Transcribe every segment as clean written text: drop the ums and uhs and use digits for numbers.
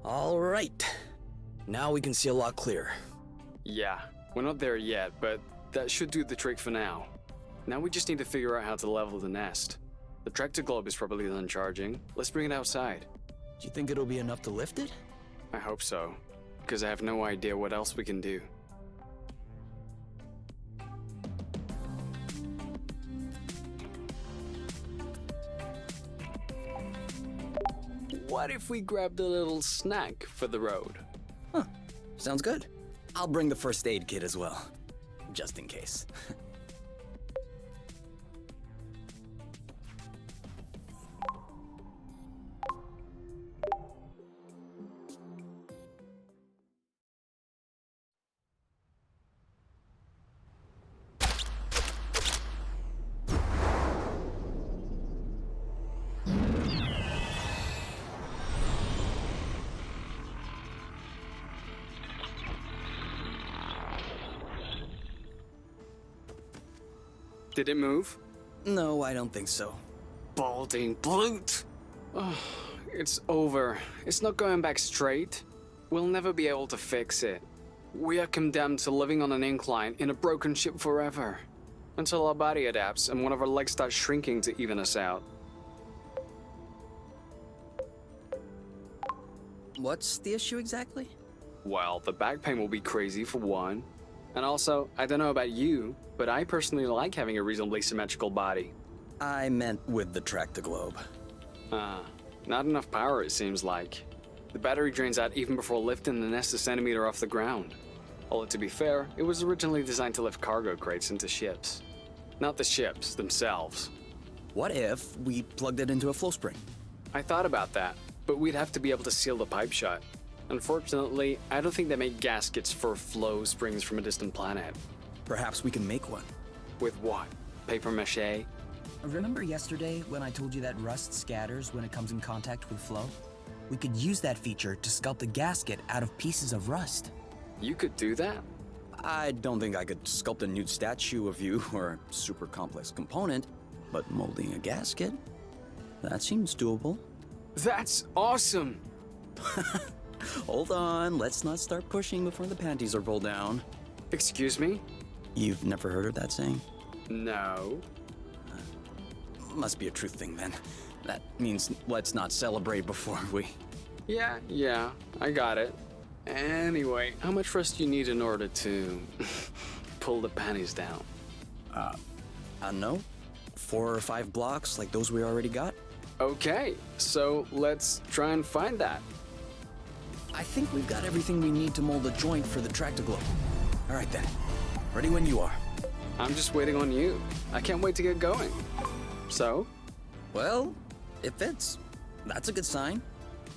All right. Now we can see a lot clearer. Yeah, we're not there yet, but that should do the trick for now. Now we just need to figure out how to level the nest. The tractor globe is probably done charging. Let's bring it outside. Do you think it'll be enough to lift it? I hope so, because I have no idea what else we can do. What if we grabbed a little snack for the road? Huh. Sounds good. I'll bring the first aid kit as well, just in case. Did it move? No, I don't think so. Balding brute! Oh, it's over. It's not going back straight. We'll never be able to fix it. We are condemned to living on an incline in a broken ship forever. Until our body adapts and one of our legs starts shrinking to even us out. What's the issue exactly? Well, the back pain will be crazy for one. And also, I don't know about you, but I personally like having a reasonably symmetrical body. I meant with the tractor globe. Not enough power it seems like. The battery drains out even before lifting the nest a centimeter off the ground. Although to be fair, it was originally designed to lift cargo crates into ships. Not the ships themselves. What if we plugged it into a flow spring? I thought about that, but we'd have to be able to seal the pipe shut. Unfortunately, I don't think they make gaskets for flow springs from a distant planet. Perhaps we can make one. With what? Paper mache? Remember yesterday when I told you that rust scatters when it comes in contact with flow? We could use that feature to sculpt a gasket out of pieces of rust. You could do that? I don't think I could sculpt a nude statue of you or a super complex component, but molding a gasket? That seems doable. That's awesome! Hold on, let's not start pushing before the panties are pulled down. Excuse me? You've never heard of that saying? No. Must be a truth thing then. That means let's not celebrate before we... Yeah, I got it. Anyway, how much rust do you need in order to pull the panties down? I don't know. 4 or 5 blocks like those we already got? Okay, so let's try and find that. I think we've got everything we need to mold a joint for the tractor globe. All right then, ready when you are. I'm just waiting on you. I can't wait to get going. So? Well, it fits. That's a good sign.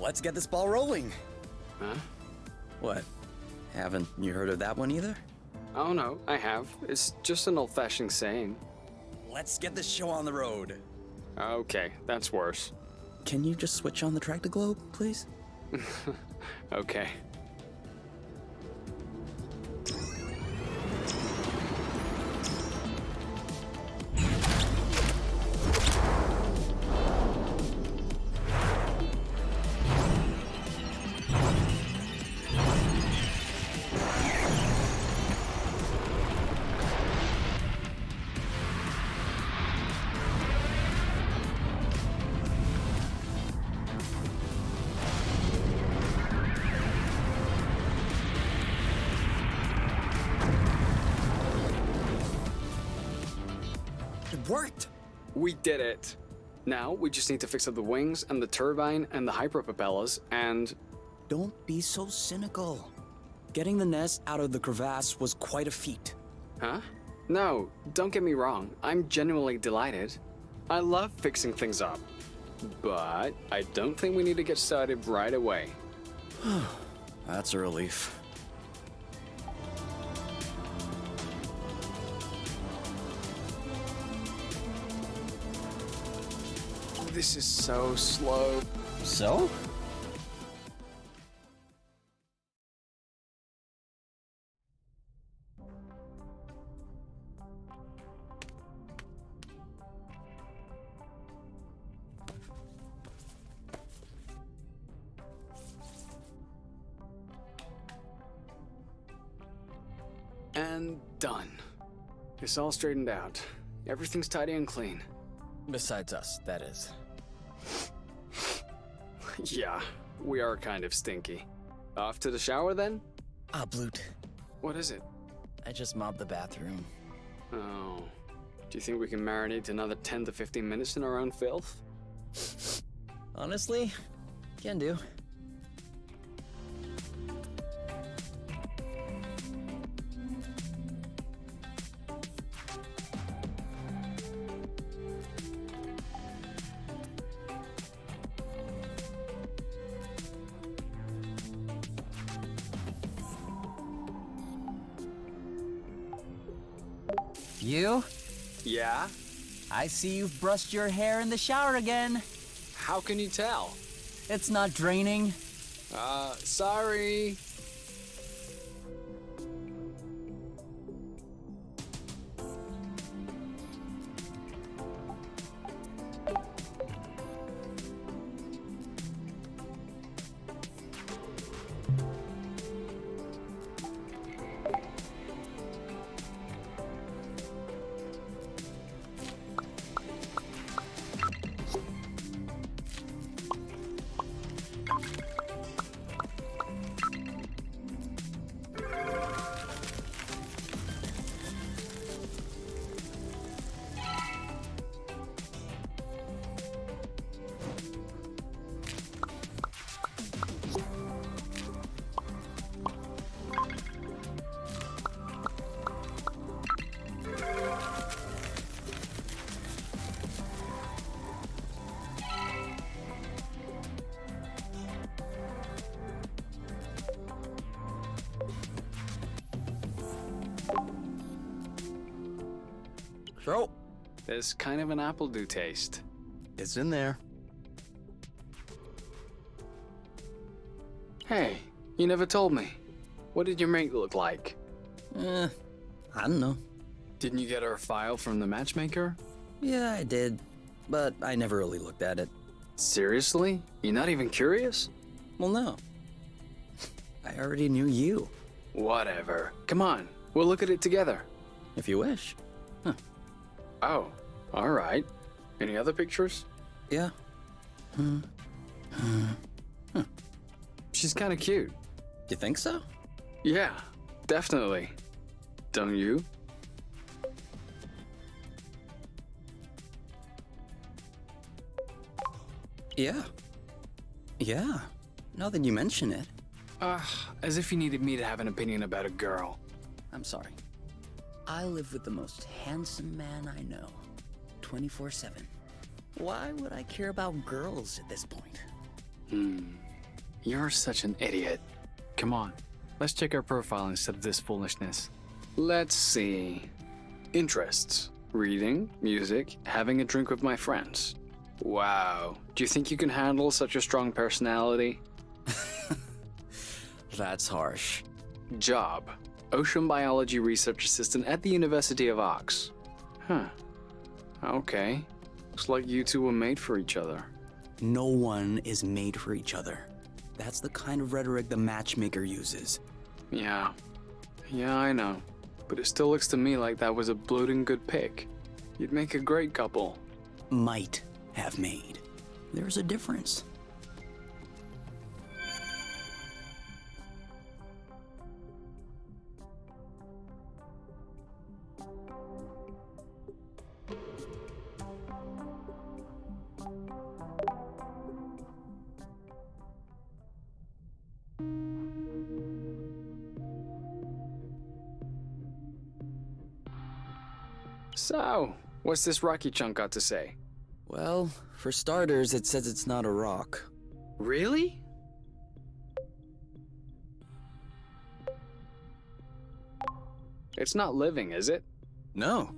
Let's get this ball rolling. Huh? What? Haven't you heard of that one either? Oh no, I have. It's just an old-fashioned saying. Let's get this show on the road. Okay, that's worse. Can you just switch on the tractor globe, please? Okay. It worked! We did it. Now we just need to fix up the wings and the turbine and the hyperpropellers and... Don't be so cynical. Getting the nest out of the crevasse was quite a feat. Huh? No, don't get me wrong. I'm genuinely delighted. I love fixing things up. But I don't think we need to get started right away. That's a relief. This is so slow. So? And done. It's all straightened out. Everything's tidy and clean. Besides us, that is. Yeah, we are kind of stinky. Off to the shower then? Ah, Bloot. What is it? I just mobbed the bathroom. Oh. Do you think we can marinate another 10 to 15 minutes in our own filth? Honestly, can do. You? Yeah? I see you've brushed your hair in the shower again. How can you tell? It's not draining. Sorry. So, There's kind of an apple dew taste. it's in there. Hey, you never told me. What did your mate look like? I don't know. Didn't you get her file from the matchmaker? Yeah, I did, but I never really looked at it. Seriously? You're not even curious? Well, no. I already knew you, Whatever. Come on, we'll look at it together. if you wish. Oh, alright. Any other pictures? Yeah. She's kinda cute. You think so? Yeah, definitely. Don't you? Yeah. Yeah. Now that you mention it. As if you needed me to have an opinion about a girl. I'm sorry. I live with the most handsome man I know. 24/7. Why would I care about girls at this point? You're such an idiot. Come on, let's check our profile instead of this foolishness. Let's see. Interests. Reading, music, having a drink with my friends. Wow. Do you think you can handle such a strong personality? That's harsh. Job. Ocean biology research assistant at the University of Ox. Huh. Okay. Looks like you two were made for each other. No one is made for each other. That's the kind of rhetoric the matchmaker uses. Yeah. Yeah, I know. But it still looks to me like that was a bloating good pick. You'd make a great couple. Might have made. There's a difference. So, what's this rocky chunk got to say? Well, for starters, it says it's not a rock. Really? It's not living, is it? No.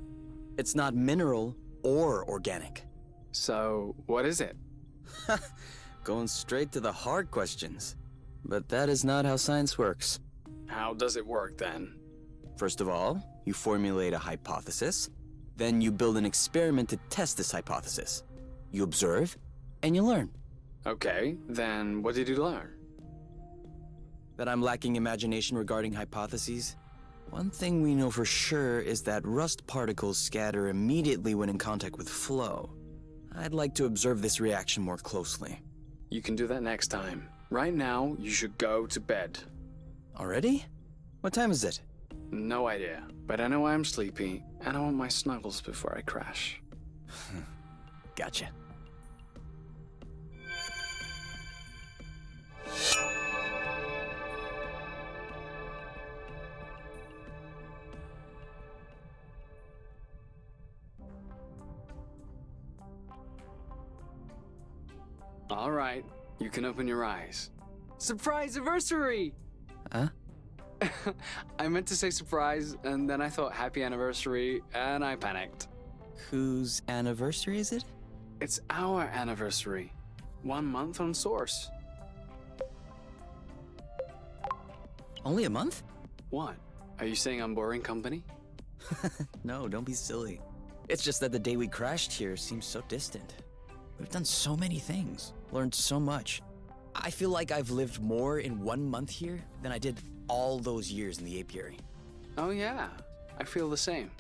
It's not mineral or organic. So, what is it? Going straight to the hard questions. But that is not how science works. How does it work then? First of all, you formulate a hypothesis. Then you build an experiment to test this hypothesis. You observe, and you learn. Okay, then what did you learn? That I'm lacking imagination regarding hypotheses, One thing we know for sure is that rust particles scatter immediately when in contact with flow. I'd like to observe this reaction more closely. You can do that next time. Right now, you should go to bed. Already? What time is it? No idea, but I know I'm sleepy, and I want my snuggles before I crash. Gotcha. All right, you can open your eyes. Surprise anniversary! Huh? I meant to say surprise, and then I thought happy anniversary, and I panicked. Whose anniversary is it? It's our anniversary. 1 month on Source. Only a month? What? Are you saying I'm boring company? No, don't be silly. It's just that the day we crashed here seems so distant. We've done so many things, learned so much. I feel like I've lived more in 1 month here than I did all those years in the apiary. Oh yeah, I feel the same.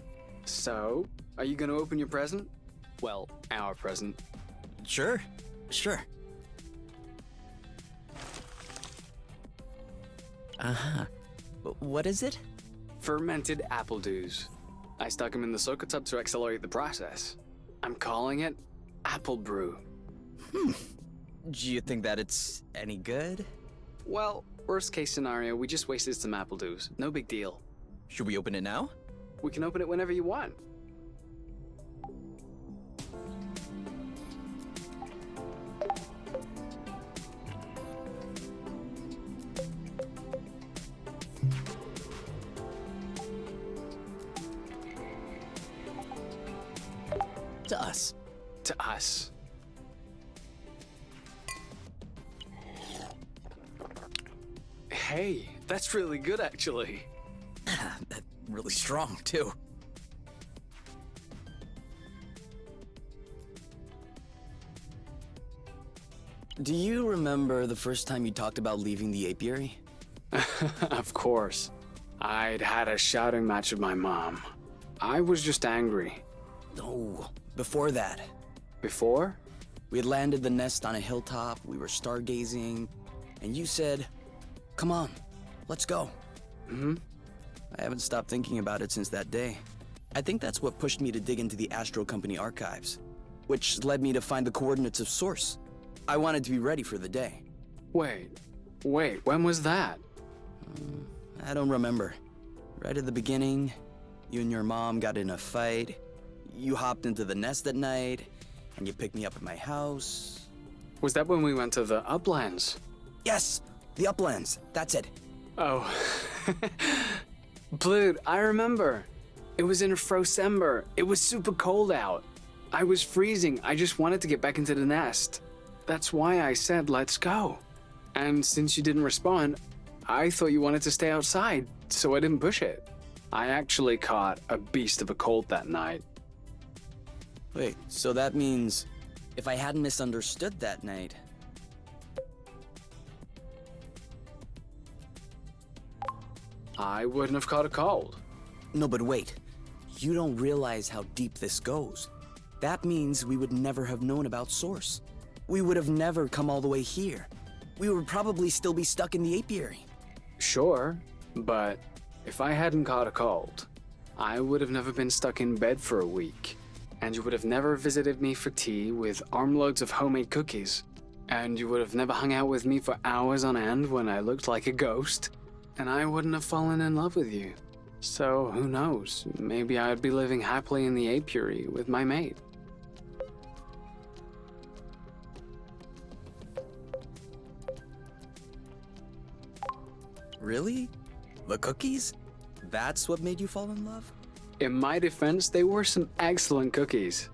So, are you gonna open your present? Well, our present. Sure. Uh-huh. What is it? Fermented apple dews. I stuck them in the soaker tub to accelerate the process. I'm calling it apple brew. Do you think that it's any good? Well, worst case scenario, we just wasted some apple dews. No big deal. Should we open it now? We can open it whenever you want. To us. To us. Hey, that's really good actually. That's really strong, too. Do you remember the first time you talked about leaving the apiary? Of course. I'd had a shouting match with my mom. I was just angry. No, before that. Before? We had landed the nest on a hilltop, we were stargazing, and you said, "Come on, let's go." I haven't stopped thinking about it since that day. I think that's what pushed me to dig into the Astro Company archives, which led me to find the coordinates of Source. I wanted to be ready for the day. Wait, when was that? I don't remember. Right at the beginning, you and your mom got in a fight. You hopped into the nest at night, and you picked me up at my house. Was that when we went to the uplands? Yes, the uplands, that's it. Oh. Dude, I remember. It was in Frocember. It was super cold out. I was freezing. I just wanted to get back into the nest. That's why I said, let's go. And since you didn't respond, I thought you wanted to stay outside, so I didn't push it. I actually caught a beast of a cold that night. Wait, so that means if I hadn't misunderstood that night... I wouldn't have caught a cold. No, but wait. You don't realize how deep this goes. That means we would never have known about Source. We would have never come all the way here. We would probably still be stuck in the apiary. Sure, but if I hadn't caught a cold, I would have never been stuck in bed for a week. And you would have never visited me for tea with armloads of homemade cookies. And you would have never hung out with me for hours on end when I looked like a ghost. And I wouldn't have fallen in love with you. So who knows, maybe I'd be living happily in the apiary with my mate. Really? The cookies? That's what made you fall in love? In my defense, they were some excellent cookies.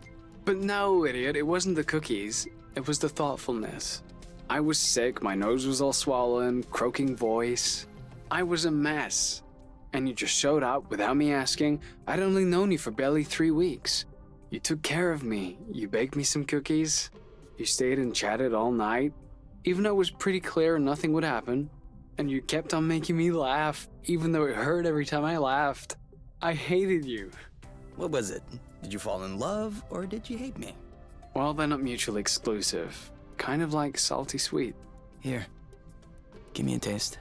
But no, idiot, it wasn't the cookies. It was the thoughtfulness. I was sick, my nose was all swollen, croaking voice. I was a mess. And you just showed up without me asking. I'd only known you for barely 3 weeks. You took care of me. You baked me some cookies. You stayed and chatted all night, even though it was pretty clear nothing would happen. And you kept on making me laugh, even though it hurt every time I laughed. I hated you. What was it? Did you fall in love, or did you hate me? Well, they're not mutually exclusive. Kind of like salty sweet. Here, give me a taste.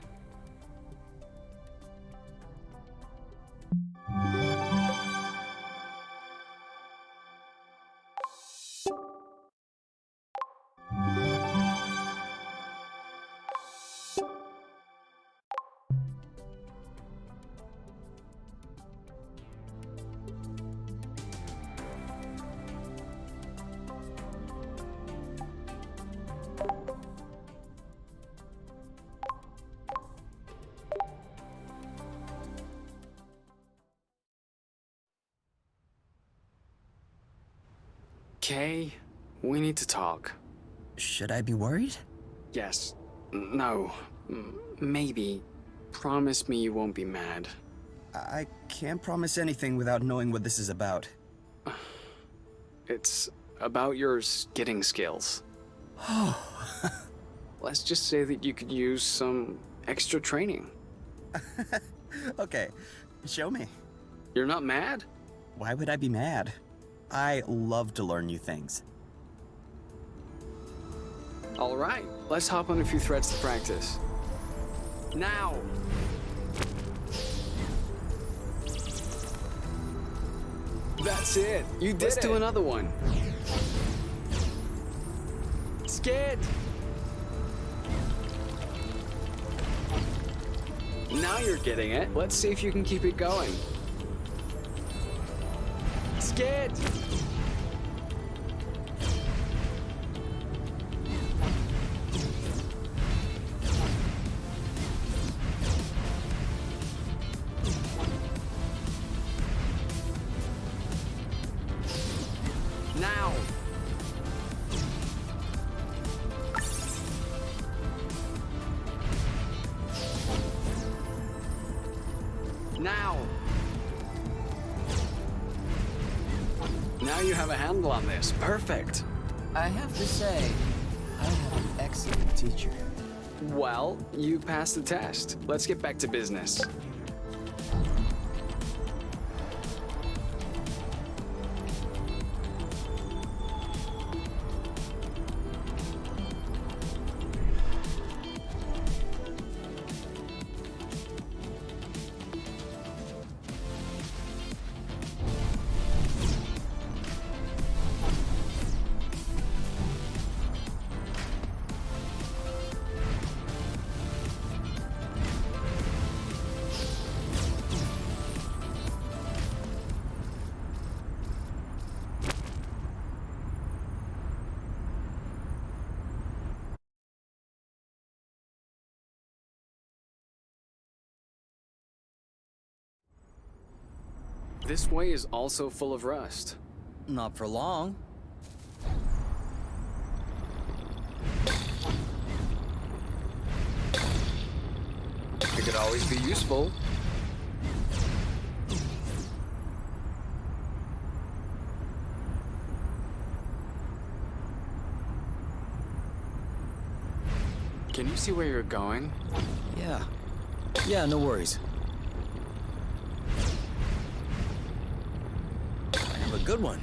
Kay, we need to talk. Should I be worried? Yes. No. Maybe. Promise me you won't be mad. I can't promise anything without knowing what this is about. It's about your skidding skills. Oh. Let's just say that you could use some extra training. Okay, show me. You're not mad? Why would I be mad? I love to learn new things. All right, let's hop on a few threads to practice. Now! That's it. You did Let's do another one. Skid! Now you're getting it. Let's see if you can keep it going. Skid! Now! Now! Now you have a handle on this. Perfect. I have to say, I have an excellent teacher. Well, you passed the test. Let's get back to business. This way is also full of rust. Not for long. It could always be useful. Can you see where you're going? Yeah. Yeah, no worries. I have a good one.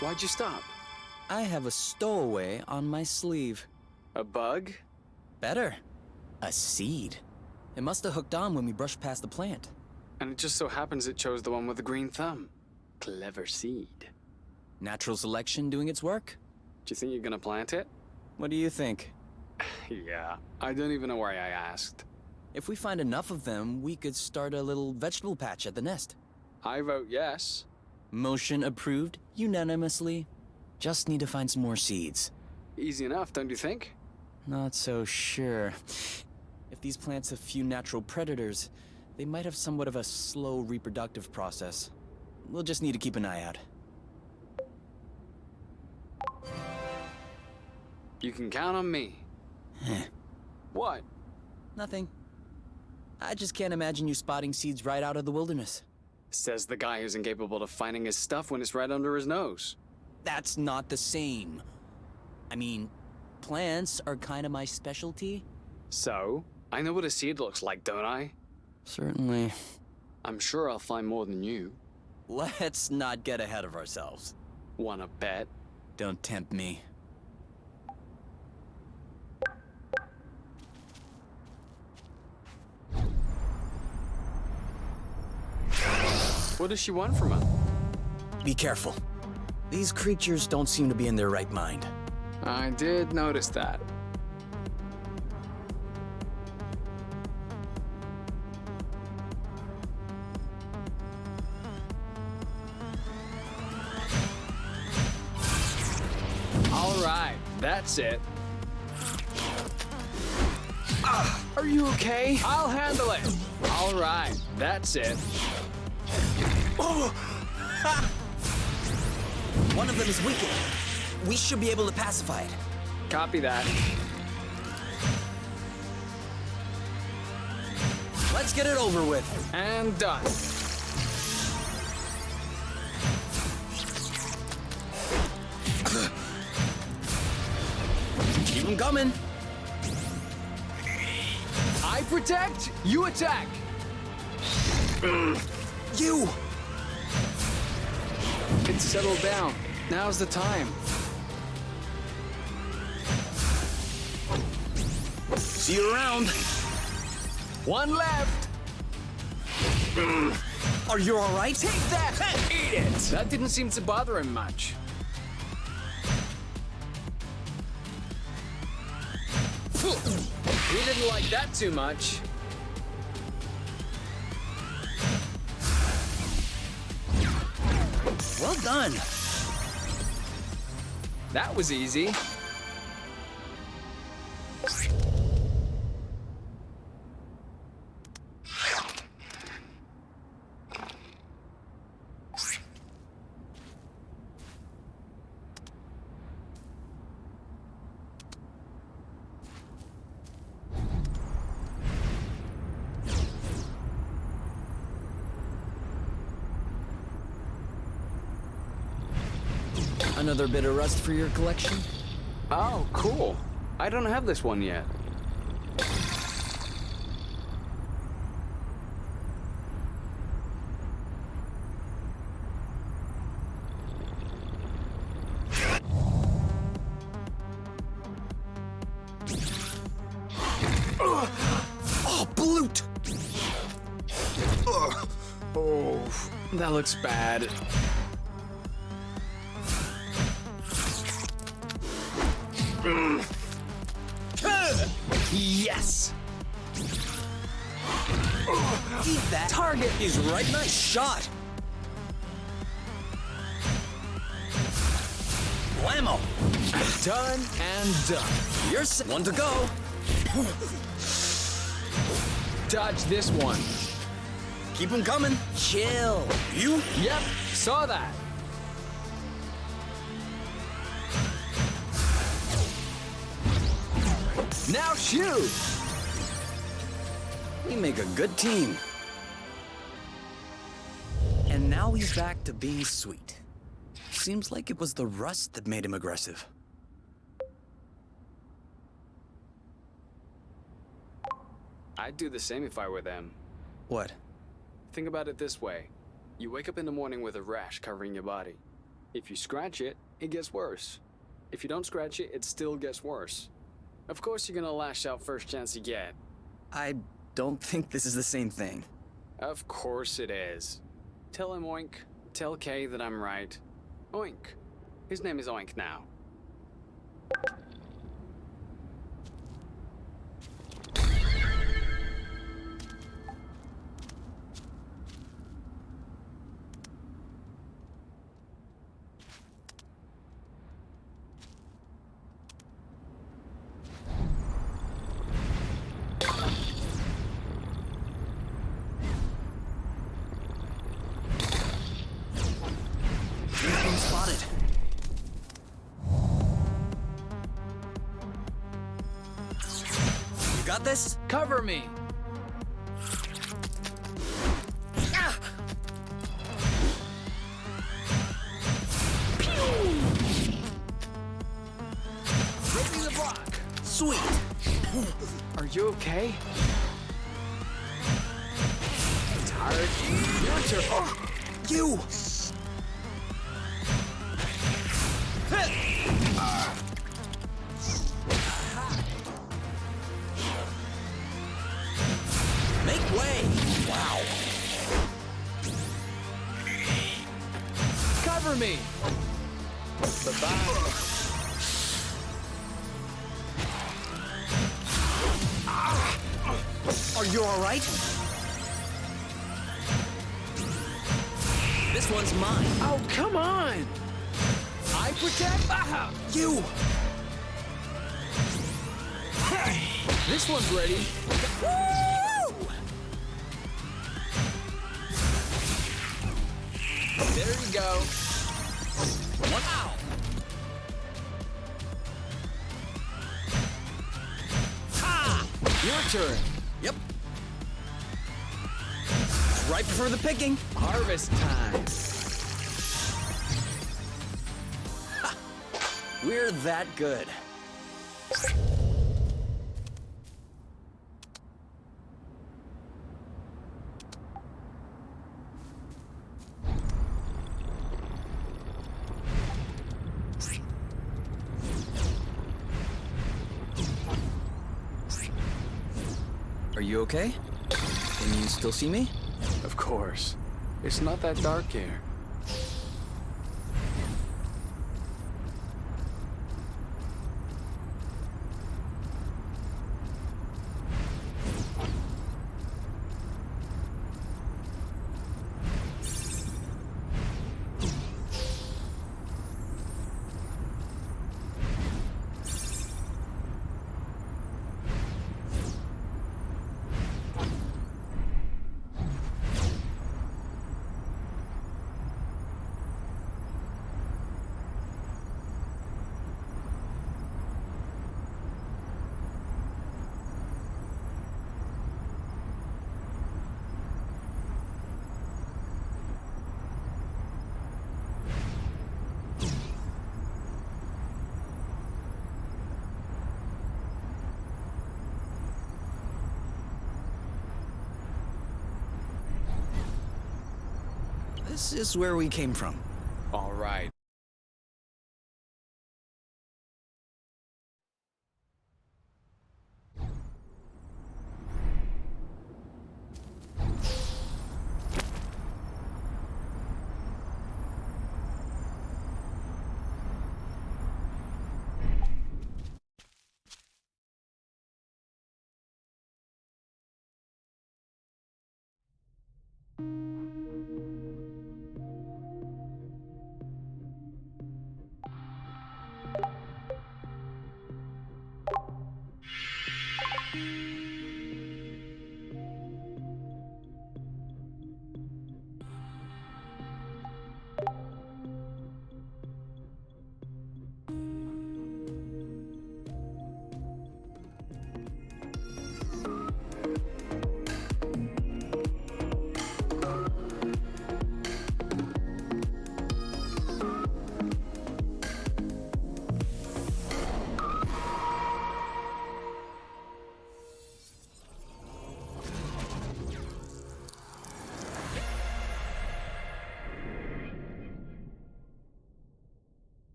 Why'd you stop? I have a stowaway on my sleeve. A bug? Better. A seed. It must have hooked on when we brushed past the plant. And it just so happens it chose the one with the green thumb. Clever seed. Natural selection doing its work? Do you think you're gonna plant it? What do you think? Yeah, I don't even know why I asked. If we find enough of them, we could start a little vegetable patch at the nest. I vote yes. Motion approved unanimously. Just need to find some more seeds. Easy enough, don't you think? Not so sure. If these plants have few natural predators, they might have somewhat of a slow reproductive process. We'll just need to keep an eye out. You can count on me. What? Nothing. I just can't imagine you spotting seeds right out of the wilderness. Says the guy who's incapable of finding his stuff when it's right under his nose. That's not the same. I mean, plants are kind of my specialty. So, I know what a seed looks like, don't I? Certainly. I'm sure I'll find more than you. Let's not get ahead of ourselves. Wanna bet? Don't tempt me. What does she want from him? Be careful. These creatures don't seem to be in their right mind. I did notice that. All right, that's it. Are you okay? I'll handle it. All right, that's it. One of them is weakened. We should be able to pacify it. Copy that. Let's get it over with. And done. Keep them coming. I protect, you attack. You! It's settled down. Now's the time. See you around. One left. Are you all right? Take that! Eat it! That didn't seem to bother him much. He didn't like that too much. Well done. That was easy. Another bit of rust for your collection? Oh, cool. I don't have this one yet. Oh, blute! Oh, that looks bad. Yes! Eat that! Target is right. Nice shot! Blammo! Done and done. You're one to go. Dodge this one. Keep them coming. Chill. You? Yep, saw that. Now shoot! We make a good team. And now he's back to being sweet. Seems like it was the rust that made him aggressive. I'd do the same if I were them. What? Think about it this way. You wake up in the morning with a rash covering your body. If you scratch it, it gets worse. If you don't scratch it, it still gets worse. Of course you're gonna lash out first chance you get. I don't think this is the same thing. Of course it is. Tell him Oink. Tell Kay that I'm right. Oink. His name is Oink now. got this? Cover me! Breaking the block. Sweet. Are you okay? Tired? Your turn. You. Make way. Wow. Cover me! Bye-bye. Are you all right? This one's mine. Oh, come on! I protect. You. This one's ready. Woo! There you go. Wow. Ha! Your turn. Yep. It's ripe for the picking. Harvest time. We're that good. Are you okay? Can you still see me? Of course. It's not that dark here. This is where we came from. All right.